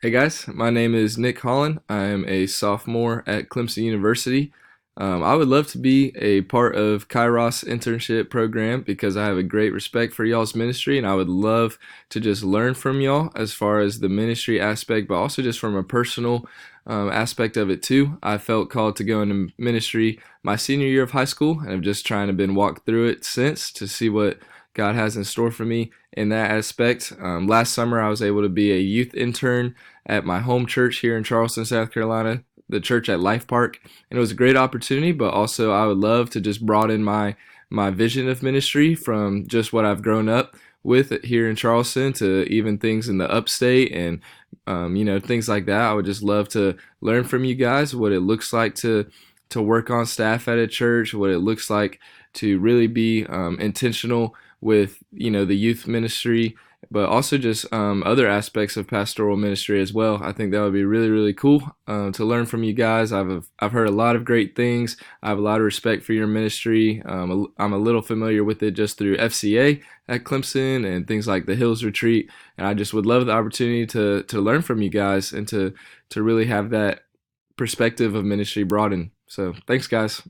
Hey guys, my name is Nick Holland. I am a sophomore at Clemson University. I would love to be a part of Kairos internship program because I have a great respect for y'all's ministry and I would love to just learn from y'all as far as the ministry aspect, but also just from a personal aspect of it too. I felt called to go into ministry my senior year of high school and I've just trying to been walk through it since to see what God has in store for me in that aspect. Last summer, I was able to be a youth intern at my home church here in Charleston, South Carolina, the church at Life Park, and it was a great opportunity. But also, I would love to just broaden my vision of ministry from just what I've grown up with here in Charleston to even things in the upstate and things like that. I would just love to learn from you guys what it looks like to work on staff at a church, what it looks like to really be intentional with the youth ministry, but also just other aspects of pastoral ministry as well. I think that would be really really cool to learn from you guys. I've heard a lot of great things. I have a lot of respect for your ministry. I'm a little familiar with it just through FCA at Clemson and things like the Hills Retreat, and I just would love the opportunity to learn from you guys and to really have that perspective of ministry broaden. So thanks guys.